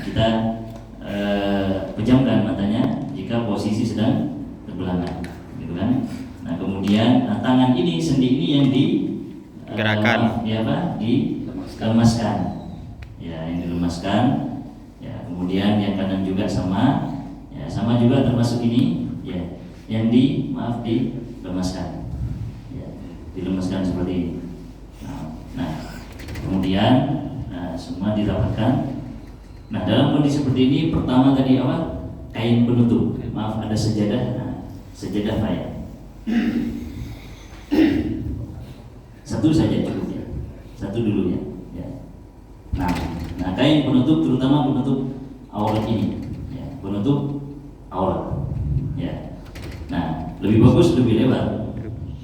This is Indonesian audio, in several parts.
kita pejamkan matanya jika posisi sedang terbelakang, gitu kan? Nah kemudian tangan ini, sendi ini yang gerakan, dilemaskan, ya yang dilemaskan, ya kemudian yang kanan juga sama, ya sama juga termasuk ini, ya yang dilemaskan, ya dilemaskan seperti ini. Nah kemudian semua dirapatkan. Nah dalam kondisi seperti ini pertama tadi apa? Kain penutup, ada sejadah, sejadah raya. Satu saja cukup ya, satu dulu ya. Nah kain penutup terutama penutup aurat ini, ya, penutup aurat, ya. Nah lebih bagus lebih lebar,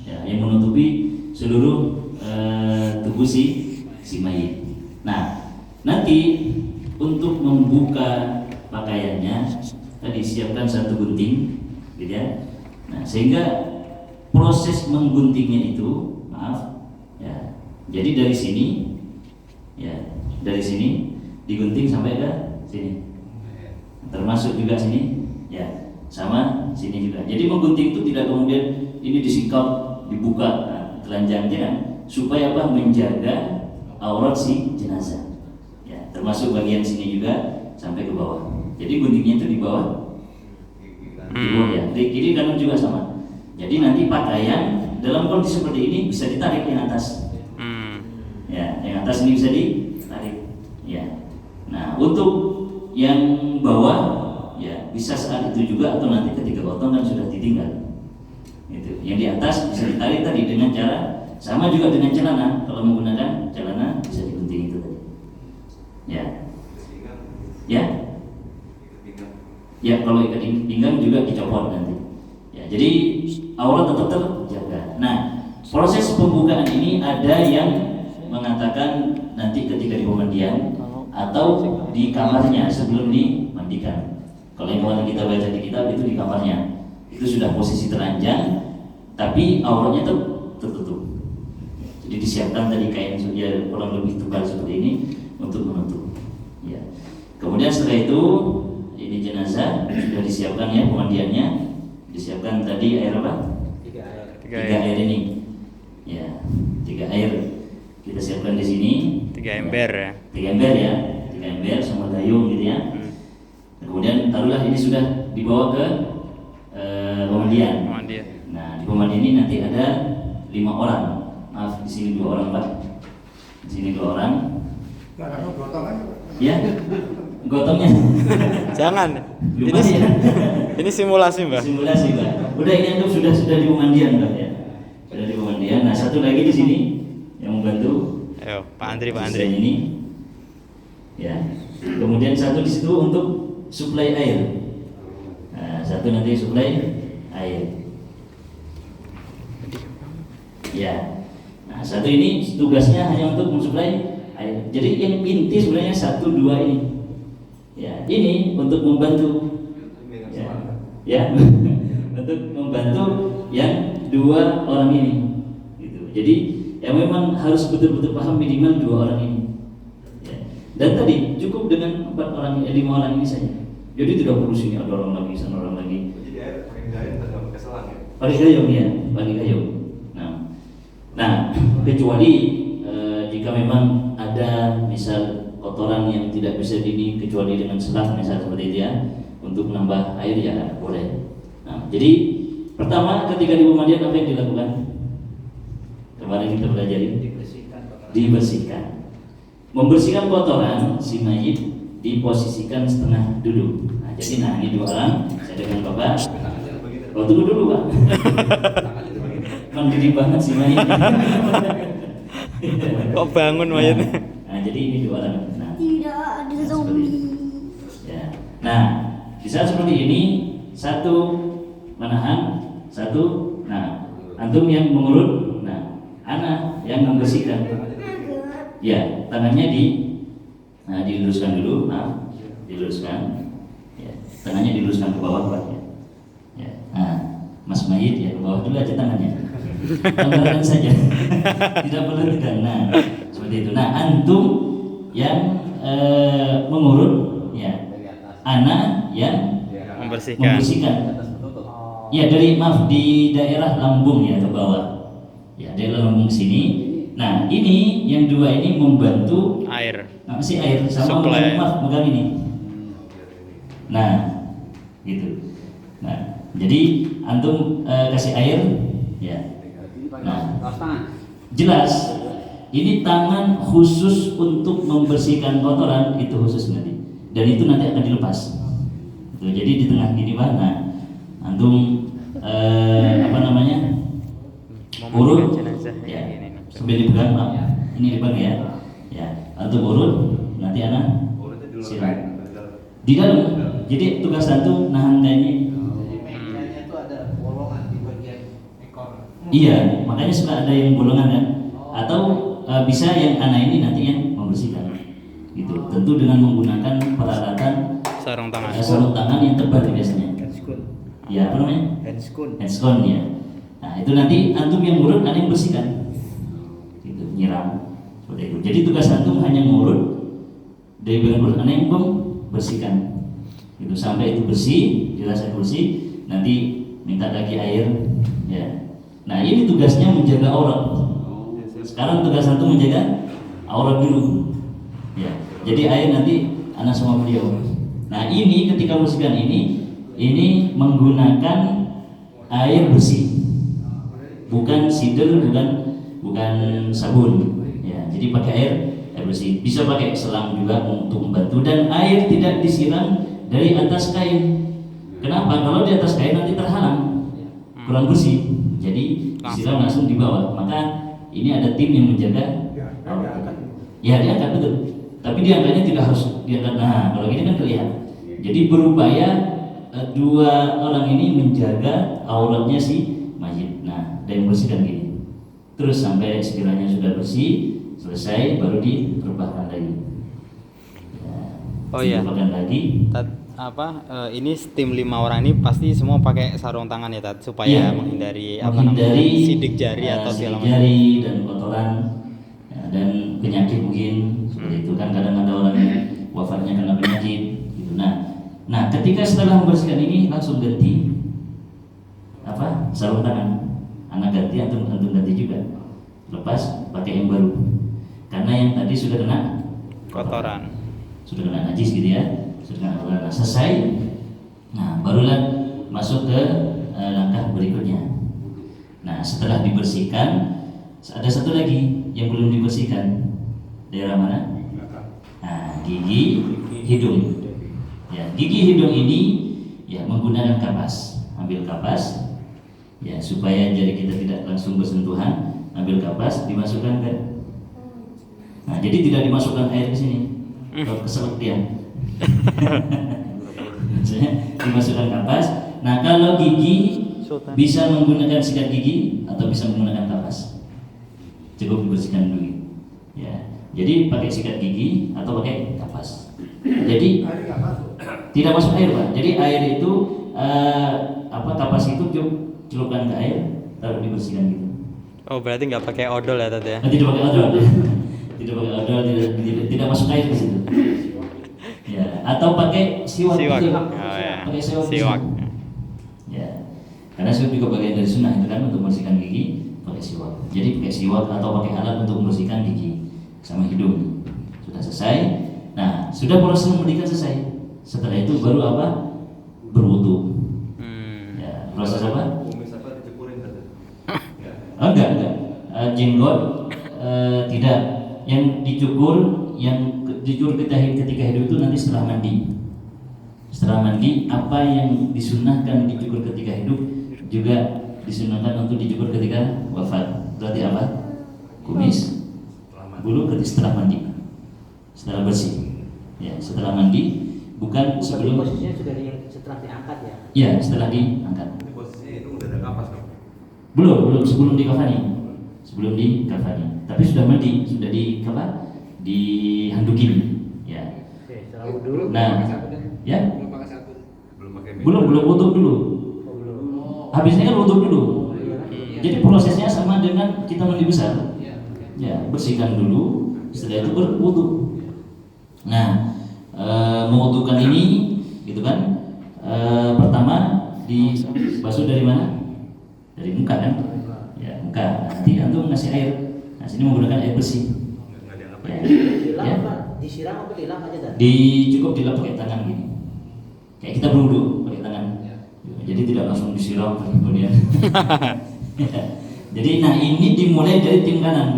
ya, yang menutupi seluruh tubuh si mayit. Nah nanti untuk membuka pakaiannya tadi siapkan satu gunting, gitu ya. Nah sehingga proses mengguntingnya itu, ya, jadi dari sini, ya, dari sini digunting sampai ke sini, termasuk juga sini, ya, sama sini juga. Jadi menggunting itu tidak kemudian ini disingkap, dibuka, telanjangnya, supaya apa? Menjaga aurat si jenazah, ya, termasuk bagian sini juga sampai ke bawah. Jadi guntingnya itu di bawah, ya, di kiri kanan juga sama. Jadi nanti pakaian dalam kondisi seperti ini bisa ditarik yang atas, ya, yang atas ini bisa ditarik, ya. Nah untuk yang bawah, ya, bisa saat itu juga atau nanti ketika potong kan sudah ditinggal. Itu. Yang di atas bisa ditarik tadi dengan cara sama juga dengan celana. Kalau menggunakan celana bisa digunting itu tadi, ya. Ya kalau ikat pinggang juga dicopot nanti. Ya, jadi aurat tetap terjaga. Nah, proses pembukaan ini ada yang mengatakan nanti ketika di pemandian atau di kamarnya sebelum dimandikan. Kalau yang kemarin kita baca di kitab itu di kamarnya, itu sudah posisi telanjang, tapi auratnya tertutup. Jadi disiapkan tadi kain ya kurang lebih tebal seperti ini untuk menutup. Ya. Kemudian setelah itu ini jenazah sudah disiapkan ya pemandiannya, disiapkan tadi air apa? Tiga air ini, ya 3 air kita siapkan di sini. 3 ember ya. 3 ember ya, 3 ember sama gayung gitu ya. Kemudian taruhlah ini sudah dibawa ke pemandian. Nah di pemandian ini nanti ada 5 orang. Maaf di sini 2 orang Pak. Di sini 2 orang. Ya, gotongnya. Jangan. Ini simulasi Mbak. Simulasi Mbak. Udah ini antum sudah di pemandian Mbak ya. Sudah di pemandian. Nah satu lagi di sini yang membantu. Ayo Pak Andri. Ini. Ya. Kemudian satu di situ untuk suplai air. Nah, satu nanti suplai air. Ya. Nah satu ini tugasnya hanya untuk mensuplai air. Jadi yang inti sebenarnya 1, 2 ini. Ya, ini untuk membantu. Ya, untuk membantu yang 2 orang ini. Gitu. Jadi ya memang harus betul-betul paham minimal 2 orang ini. Ya. Dan tadi cukup dengan 4 orang, 5 orang ini saja. Jadi tidak perlu sini ada orang lagi, sana orang lagi. Jadi air pakai gayung atau pakai selang ya? Pakai gayung ya, pakai gayung. Nah kecuali jika memang ada misal kotoran yang tidak bisa kecuali dengan selang misal seperti itu ya, untuk menambah air ya boleh. Nah, jadi pertama ketika di pemandian apa yang dilakukan? Kemarin kita belajar dibersihkan. Membersihkan kotoran si mayit diposisikan setengah dulu. Nah, jadi ini 2 orang, saya dengan Bapak. Oh tunggu dulu Pak. Mandiri banget si mayit. Kok bangun mayatnya? Nah, jadi ini 2 orang. Nah, tidak ada zombie. Ya. Nah, di saat seperti ini satu menahan, satu, nah, antum yang mengurut, nah, anak yang membersihkan. Ya, tangannya diluruskan dulu, maaf, diluruskan. Ya, tangannya diluruskan ke bawah Pak. Ya. Nah, Mas mayit ya ke bawah dulu aja tangannya. Gambarkan saja. Tidak perlu tegang. Nah, seperti itu. Nah, antum yang mengurut ya ana yang Membersihkan. Ya di daerah lambung ya ke bawah. Ya daerah lambung sini. Nah ini yang dua ini membantu Air. masih air sama Supply. megang ini. Nah gitu. Nah jadi antum kasih air ya. Nah jelas ini tangan khusus untuk membersihkan kotoran itu khusus nanti dan itu nanti akan dilepas. Tuh, jadi di tengah gini Pak. Nah antum apa namanya urut ya sambil dipegang Pak. Ini dipegang ya. Ya antum urut nanti anak siram di dalam. Jadi tugas antum nahan kayaknya. Itu ada bolongan di bagian ekor. Iya, makanya suka ada yang bolongan kan. Atau bisa yang anak ini nanti yang membersihkan. Gitu. Tentu dengan menggunakan peralatan Sarung tangan. sarung tangan yang tebal biasanya. Handscoon. Ya, apa namanya? Handscoon. Handscoon ya. Nah, itu nanti antum yang ngurut, ada yang bersihkan. Gitu, nyiram. Seperti itu. Jadi tugas antum hanya ngurut, dari bagian ngurut ana yang bersihkan. Gitu sampai itu bersih, jelas bersih, nanti minta lagi air ya. Nah, ini tugasnya menjaga aurat. Sekarang tugas antum menjaga aurat dulu. Ya. Jadi air nanti anak sama beliau. Nah, ini ketika bersihkan ini menggunakan air bersih. Bukan sider, bukan sabun. Ya, jadi pakai air bersih. Bisa pakai selang juga untuk membantu dan air tidak disiram dari atas kain. Kenapa? Kalau di atas kain nanti terhalang, kurang bersih. Jadi disiram langsung di bawah. Maka ini ada tim yang menjaga. Ya diangkat betul. Tapi diangkatnya tidak harus diangkat. Nah kalau gini kan kelihatan. Jadi berupaya dua orang ini menjaga auratnya si mayit. Nah dan bersihkan gini. Terus sampai sekiranya sudah bersih, selesai baru direbahkan lagi. Ya, Oh iya. direbahkan lagi. Ini tim 5 orang ini pasti semua pakai sarung tangan ya Tat supaya Iya. menghindari sidik jari atau segala sidik macam. jari dan kotoran ya, dan penyakit mungkin seperti itu kan kadang ada orang yang wafatnya karena penyakit gitu. Nah ketika setelah membersihkan ini langsung ganti sarung tangan. Anak ganti antum ganti juga. Lepas pakai yang baru. Karena yang tadi sudah kena Kotoran. sudah kena najis gitu ya. Sudah kena kotoran. Selesai. Nah, barulah masuk ke langkah berikutnya. Nah, setelah dibersihkan, ada satu lagi yang belum dibersihkan. Daerah mana? Nah, gigi hidung. Ya, gigi hidung ini ya menggunakan kapas. Ambil kapas ya supaya jari kita tidak langsung bersentuhan. Ambil kapas, dimasukkan ke. Nah, jadi tidak dimasukkan air ke sini. Kalau keselak dia. Dimasukkan kapas. Nah, kalau gigi bisa menggunakan sikat gigi atau bisa menggunakan kapas. Cukup dibersihkan dulu. Ya. Jadi pakai sikat gigi atau pakai kapas. Jadi tidak masuk air, Pak. Jadi air itu kapas itu celupkan ke air lalu dibersihkan gitu. Oh berarti nggak pakai odol ya Tat ya? Tidak pakai odol. Tidak pakai odol, tidak masuk air ke situ. Ya, atau pakai siwak. Gitu. Oh, ya. Pakai siwak. Siwak. Ya. Karena siwak juga bagian dari sunnah itu kan untuk membersihkan gigi pakai siwak. Jadi pakai siwak atau pakai alat untuk membersihkan gigi sama hidung. Sudah selesai. Nah, sudah proses memandikan selesai. Setelah itu baru apa? Berwudu. Ya, proses apa? Kumis apa dicukurin tadi? Enggak. Jenggot tidak. Yang dicukur ketika hidup itu nanti setelah mandi. Setelah mandi, apa yang disunnahkan dicukur ketika hidup juga disunnahkan untuk dicukur ketika wafat. Berarti apa? Kumis, bulu ketika setelah mandi, setelah bersih. Ya, setelah mandi, bukan sebelum. Posisinya sudah setelah diangkat ya? Ya, setelah diangkat. Ini posisinya itu udah ada kapas kan? Belum sebelum dikafani. Tapi sudah mandi, sudah dihandukin. Ya. Oke, setelah wudhu. Nah, ya. Belum pakai sabun. Belum pakai minyak. Belum wudhu dulu. Oh, belum. Habisnya kan wudhu dulu. Iya. Jadi prosesnya sama dengan kita mandi besar. Iya. Ya, bersihkan dulu, setelah itu berwudhu. Nah, mewudhukan ini gitu kan. Pertama dibasuh dari mana? Dari muka kan? Ya, muka. Nanti antum ngasih air. Nah, sini menggunakan air bersih. Nggak ada yang apa Ya. Dilap Ya. apa? Disiram apa dilap aja dah? Cukup dilap pakai tangan gini. Kayak kita berwudu pakai tangan. Jadi tidak langsung disiram kemudian. Jadi nah ini dimulai dari tim kanan.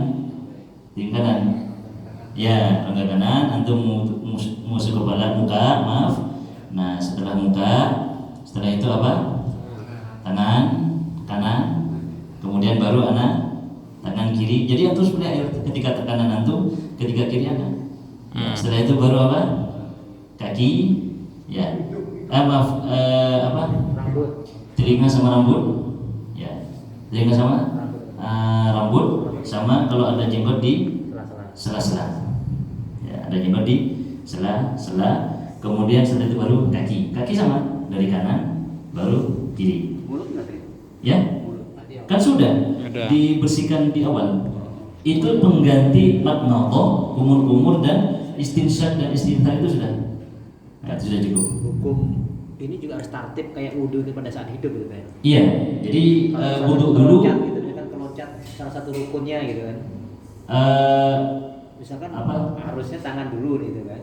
Tim kanan. Ya, rongga kanan antum musuh kepala muka, maaf. Nah, setelah muka, setelah itu apa? Tangan kanan. Kemudian baru anak tangan kiri. Jadi antum sebenarnya ketika kanan antum, ketika kiri anak. Nah, setelah itu baru apa? Kaki, ya. Maaf, apa? Rambut. Telinga sama rambut, ya. Telinga sama rambut, sama kalau ada jenggot di sela-sela. Ya, ada jenggot di sela-sela. Kemudian setelah itu baru kaki. Kaki sama dari kanan, baru kiri. Mulut nggak sih? Ya, kan sudah Sudah. dibersihkan di awal. Itu pengganti matnoto, kumur-kumur dan istinsyaq dan istinthar itu sudah. Nah, itu sudah cukup. Hukum ini juga harus tertib kayak wudhu itu pada saat hidup gitu kan. Iya, jadi Kalau wudhu salah satu dulu. keloncat gitu kan, keloncat salah satu rukunnya gitu kan. Misalkan Apa? harusnya tangan dulu gitu kan.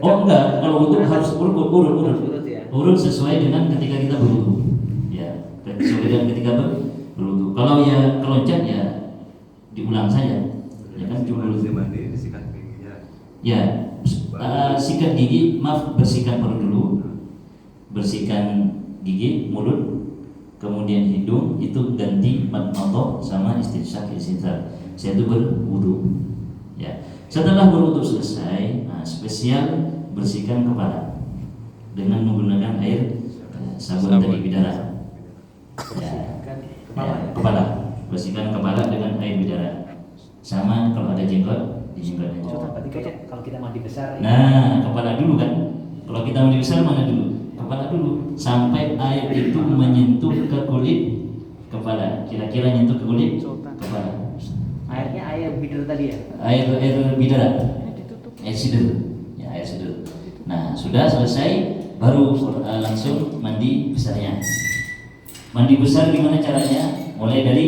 Oh enggak, kalau wudhu harus urut Urut ya. urut sesuai dengan ketika kita berwudhu. Ya, sesuai dengan ketika berwudhu. Kalau ya keloncat ya diulang saja. Ya kan cuma Mandi dulu. mandi disikat giginya. Ya, sikat gigi, maaf bersihkan perut dulu. Bersihkan gigi, mulut, kemudian hidung, itu ganti matnoto sama istinsyaq istinthar. Saya itu berwudhu. Ya, setelah berwudhu selesai, nah, spesial bersihkan kepala dengan menggunakan air sabun dari bidara. Ya, Kan ya, kepala, bersihkan kepala dengan air bidara. Sama kalau ada jenggot, dijenggot aja. Oh, berarti kayak kalau kita mandi besar Nah, kepala dulu kan. Kalau kita mandi besar mana dulu? Kepala dulu. Sampai air itu menyentuh ke kulit kepala. Kira-kira nyentuh ke kulit kepala. airnya air bider tadi ya. Air bidara. Air sidur. Ya, air sidur. Nah, sudah selesai baru langsung mandi besarnya. Mandi besar gimana caranya? Mulai dari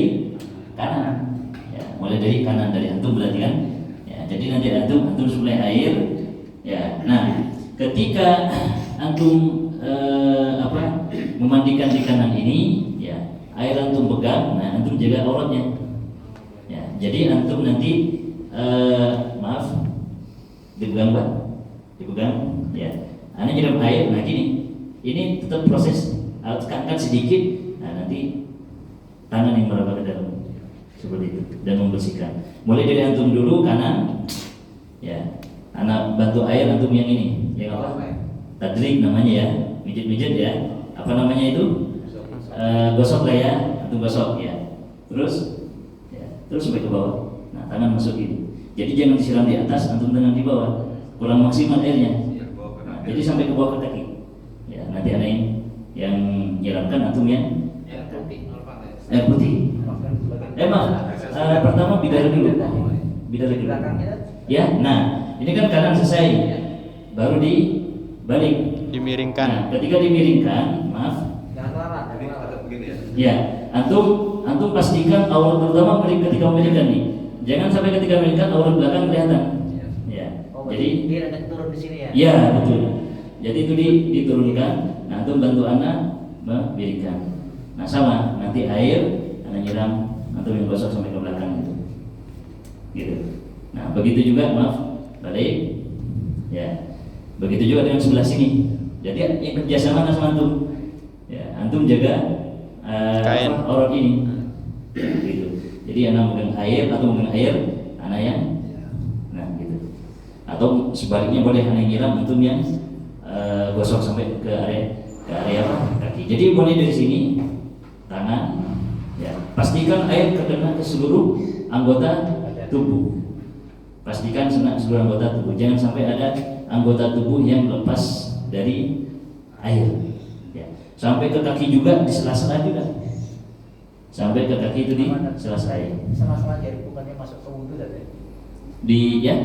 kanan. Ya, mulai dari kanan dari antum berarti kan. Ya, jadi nanti antum mulai air. Ya, nah ketika antum memandikan di kanan ini, ya air antum pegang, nah antum jaga auratnya. Ya, jadi antum nanti maaf dipegang Pak, dipegang, ya. Anda nyiram air, nah gini, ini tetap proses, angkat sedikit, nah nanti tangan yang meraba ke dalam, seperti itu, dan membersihkan. Mulai dari antum dulu kanan, ya. Anak bantu air antum yang ini, yang apa? Tadrik namanya ya, mijit-mijit ya. Apa namanya itu? Gosok lah ya, antum gosok ya. Terus sampai ke bawah. Nah, tangan masuk ini. Jadi jangan disiram di atas, antum tangan di bawah. Kurang maksimal airnya. Nah, jadi sampai ke bawah ke kaki. Ya, nanti ada yang nyiramkan antum yang air putih. Maaf, pertama bidara dulu. Bidara dulu. Ya, nah ini kan kanan selesai, baru dibalik. Dimiringkan. Nah, ketika dimiringkan, maaf. Jangan lama. Jadi tetap begini ya. Ya, antum pastikan aurat terutama ketika memilihkan nih. Jangan sampai ketika memilihkan aurat belakang kelihatan. Ya. Oh, Jadi dia ada turun di sini ya. ya betul. Jadi itu diturunkan. Nah, antum bantu anak memilihkan. Nah, sama nanti air anak nyiram, antum yang gosok sampai ke belakang itu. Gitu. Nah, begitu juga maaf balik. Ya. Begitu juga dengan sebelah sini. Jadi yang kerjasama sama antum. Ya, antum jaga aurat ini. Ya, gitu. Jadi anak megang air atau megang air, anak yang, nah gitu. Atau sebaliknya boleh anak nyiram, antum yang gosok sampai ke area apa? Kaki. Jadi mulai dari sini, tangan, ya. Pastikan air kena ke seluruh anggota tubuh. Pastikan seluruh anggota tubuh. Jangan sampai ada anggota tubuh yang lepas dari air. Ya. Sampai ke kaki juga, di sela-sela juga. Sampai ke kaki itu di sela-sela air. Sela-sela jari bukannya masuk ke wudhu tadi. Di ya.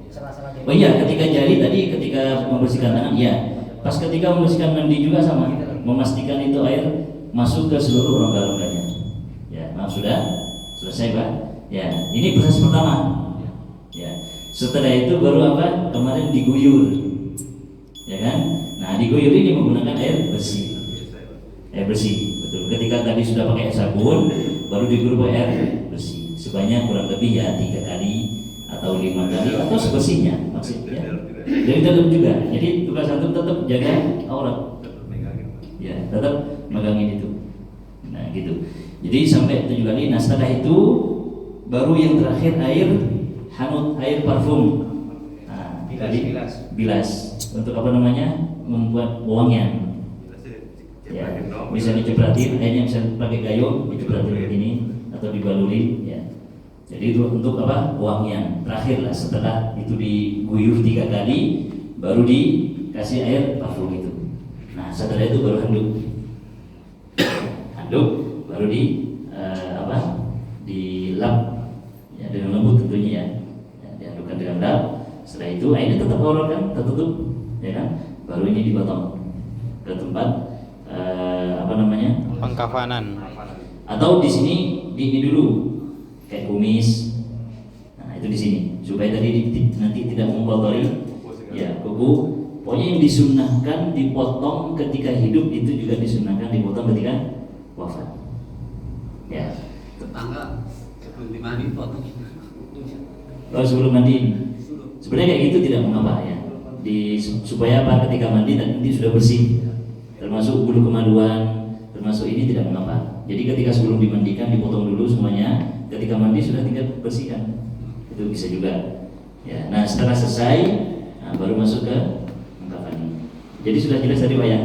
Sela-sela jari. Oh iya, ketika jari tadi ketika membersihkan tangan, ya. Pas ketika membersihkan mandi juga sama, memastikan itu air masuk ke seluruh rongga-rongganya. Ya, maaf sudah selesai Pak. Ya, ini proses pertama. Ya, setelah itu baru apa? Kemarin diguyur, ya kan? Nah, diguyur ini menggunakan air bersih. Air bersih, betul. Ketika tadi sudah pakai sabun, baru diguyur pakai air bersih. Sebanyak kurang lebih ya 3 kali atau 5 kali atau sebersihnya maksudnya. Dari dalam juga. Jadi tugas antum tetap jaga aurat. Ya, tetap megangin itu. Nah, gitu. Jadi sampai 7 kali. Nah, setelah itu baru yang terakhir air hanut, air parfum. Nah, bilas. Untuk apa namanya? Membuat wangian. Ya, bisa dicepratin, airnya bisa pakai gayung, dicepratin begini atau dibalurin. Ya. Jadi itu untuk apa? Wangian. Terakhir lah setelah itu diguyur 3 kali, baru dikasih air parfum itu. Nah, setelah itu baru handuk. Handuk baru dilap ya, dengan lembut tentunya ya. Dihandukkan dengan lap. Setelah itu airnya tetap aurat kan, tertutup, ya kan? Baru ini dipotong ke tempat pengkafanan. Atau di sini ini dulu kayak kumis. Nah, itu di sini supaya tadi nanti tidak mengkotori ya kuku. Pokoknya yang disunnahkan dipotong ketika hidup itu juga disunnahkan dipotong ketika wafat. Ya. Tetangga sebelum dimandi potong. Kalau sebelum mandi, sebenarnya kayak gitu tidak mengapa ya. Supaya apa? Ketika mandi nanti sudah bersih, termasuk bulu kemaluan, termasuk ini tidak mengapa. Jadi ketika sebelum dimandikan dipotong dulu semuanya. Ketika mandi sudah tinggal bersihkan, itu bisa juga. Ya. Nah, setelah selesai, baru masuk ke mengkafani. Jadi sudah jelas tadi Pak ya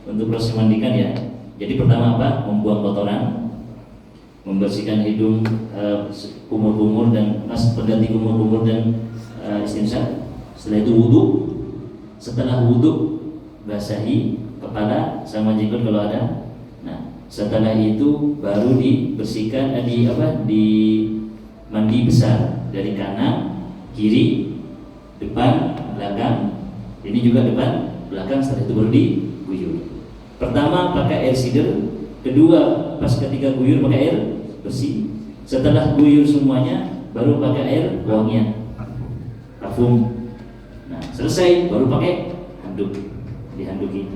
untuk proses mandikan ya. Jadi pertama apa? Membuang kotoran, membersihkan hidung, kumur-kumur dan pengganti kumur-kumur dan istinsyak. Setelah itu wudhu. Setelah wudhu basahi kepala sama jenggot kalau ada. Nah, setelah itu baru dibersihkan di mandi besar dari kanan, kiri, depan, belakang. Ini juga depan, belakang. Setelah itu baru diguyur. Pertama pakai air cider, kedua pas ketika guyur pakai air bersih. Setelah guyur semuanya baru pakai air wangian, parfum. Nah, selesai baru pakai handuk, dihanduki.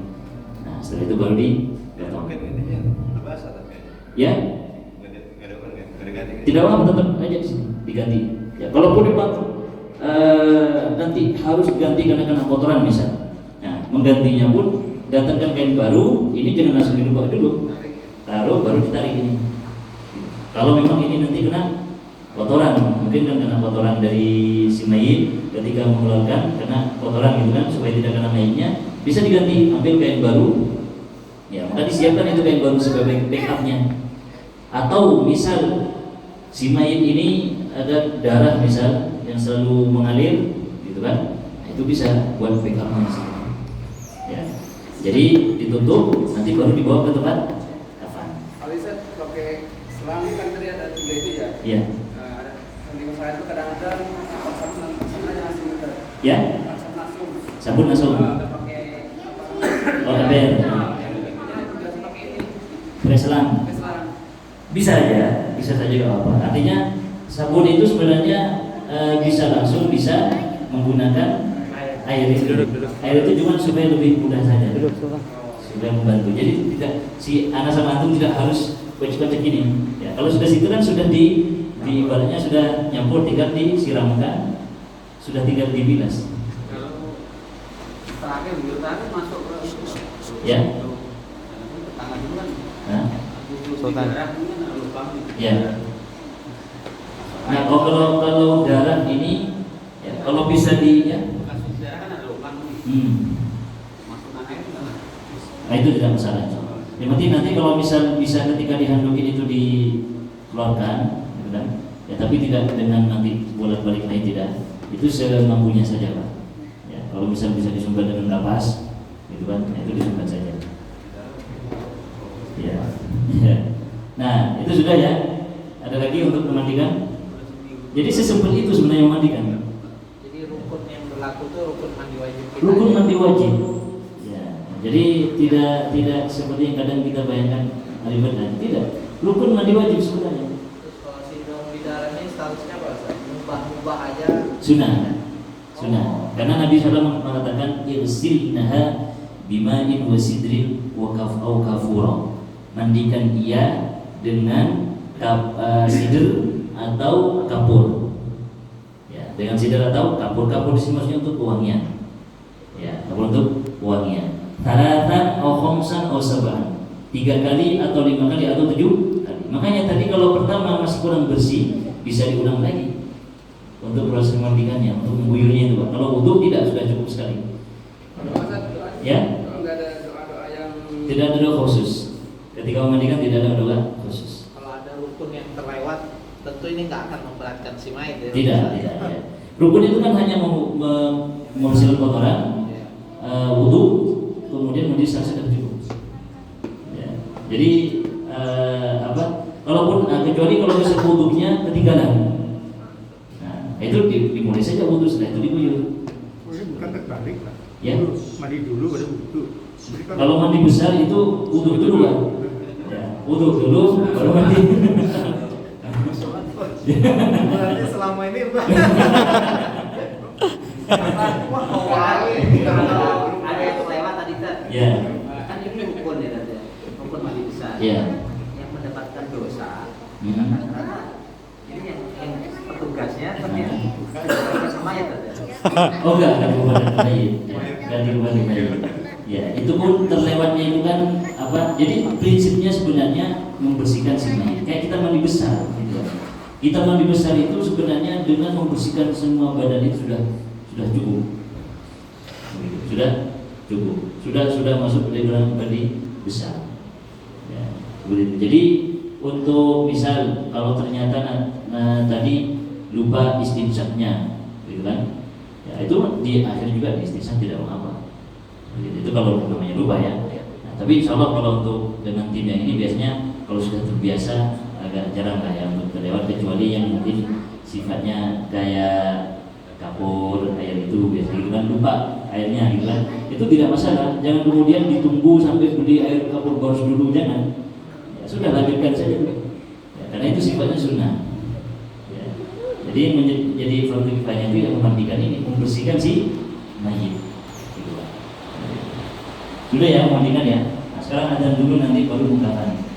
Nah, setelah itu baru dipotong. Ya, tidak apa tetap aja diganti. Ya, kalaupun dipotong nanti harus diganti karena kotoran bisa. Nah, menggantinya pun datangkan kain baru. Ini jangan langsung dibuka dulu, taruh baru ditarik ini. Kalau memang ini nanti kena kotoran, mungkin kan kena kotoran dari si mayit ketika mengeluarkan kena kotoran gitu kan, supaya tidak kena mayitnya bisa diganti, ambil kain baru. Ya, maka disiapkan itu kain baru sebagai backupnya. Atau misal si mayit ini ada darah misal yang selalu mengalir, gitu kan? Nah, itu bisa buat backupnya. Ya, jadi ditutup, nanti baru dibawa ke tempat kafan. Alisat pakai selang kan tadi ada 3 itu ya? Iya. Ada di masalah itu kadang-kadang sabun aja langsung muter. Ya? Sabun langsung. Ada pakai Oh, ember. Pakai selang. Bisa aja, bisa saja nggak apa-apa. Artinya sabun itu sebenarnya bisa langsung, bisa menggunakan air itu. Air itu cuma supaya lebih mudah saja. Sudah membantu. Jadi tidak si anak sama antum tidak harus kocek-kocek ini. Ya, kalau sudah situ kan sudah di ibaratnya sudah nyampur, tinggal disiramkan, sudah tinggal dibilas. Kalau terakhir masuk ke Ya. tetangga dulu kan. Nah. Sultan. Ya. Nah, kalau darah ini ya, kalau bisa ya. Kasus darah kan ada lubang nih. Masukkan air enggak? Nah, itu tidak masalah. Yang penting nanti kalau misal bisa ketika dihandukin itu dikeluarkan, gitu kan? Ya, tapi tidak dengan nanti bolak-balik lain tidak. Itu semampunya saja, Pak. Ya, kalau misal bisa disumbat dengan kapas, gitu kan? Nah, itu disumbat saja. Ya. Ya. Nah, itu sudah ya. Ada lagi untuk memandikan. Jadi sesimpel itu sebenarnya memandikan. Jadi rukun yang berlaku itu rukun mandi wajib. Rukun mandi wajib. Ya. Jadi tidak seperti yang kadang kita bayangkan ribet dan tidak. Rukun mandi wajib sebenarnya. Terus kalau sidang bidan ini statusnya apa? Mubah aja. Sunnah. Karena Nabi SAW mengatakan irsilnaha bima'in wa sidrin wa kaf'au kafura. Mandikan ia dengan sidr atau kapur. Ya, dengan sidr atau kapur di sini maksudnya untuk wangian. Ya, kapur untuk wangian. Taratan au khamsan au sab'an. 3 kali atau 5 kali atau 7 kali. Makanya tadi kalau pertama masih kurang bersih, bisa diulang lagi untuk proses memandikannya, untuk mengguyurnya itu Pak. Kalau wudu tidak, sudah cukup sekali. Ya? Enggak ada doa-doa yang Tidak ada doa khusus. Ketika memandikan tidak ada doa khusus. Kalau ada rukun yang terlewat, tentu ini nggak akan memberatkan si mayit. Ya? Tidak. Ya. Rukun itu kan hanya membersihkan kotoran, wudu, kemudian mandi selesai dan cukup. Ya. Jadi kalaupun kecuali kalau misal wudunya ketinggalan, nah itu dimulai saja wudu, setelah itu diguyur. Bukan terbalik lah. Ya. Mandi dulu baru wudu. Kalau mandi besar itu wudu dulu kan? Ya, wudu dulu baru mandi. Berarti selama ini Ada yang terlewat tadi kan? Ya. Kan ini rukun ya tadi. Rukun mandi besar. Ya. Yang mendapatkan dosa. Hmm. Karena ini yang petugasnya kan yang sama ya tadi. Oh enggak kebadan mayit. Ganti kebadan mayit. Ya, itu pun terlewatnya itu kan apa? Jadi prinsipnya sebenarnya membersihkan si mayit. Kayak kita mandi besar gitu. Kita mandi besar itu sebenarnya dengan membersihkan semua badan itu sudah cukup. Sudah cukup. Sudah masuk ke dalam mandi besar. Ya, begitu. Jadi untuk misal kalau ternyata tadi lupa istinsyaknya, gitu kan? Ya, itu di akhir juga istinsak tidak mengapa. Itu kalau namanya lupa ya. Nah, tapi insya Allah kalau untuk dengan tim yang ini biasanya kalau sudah terbiasa agak jarang lah ya untuk terlewat, kecuali yang mungkin sifatnya kayak kapur air itu biasa gitu kan, lupa airnya gitu kan, itu tidak masalah. Jangan kemudian ditunggu sampai beli air kapur baru dulu, jangan. Ya, sudah lanjutkan saja. Ya, karena itu sifatnya sunnah. Ya. Jadi yang menjadi fardu kifayah itu yang memandikan ini, membersihkan si mayit. Sudah ya memandikan ya. Nah, sekarang adzan dulu, nanti baru bukakan.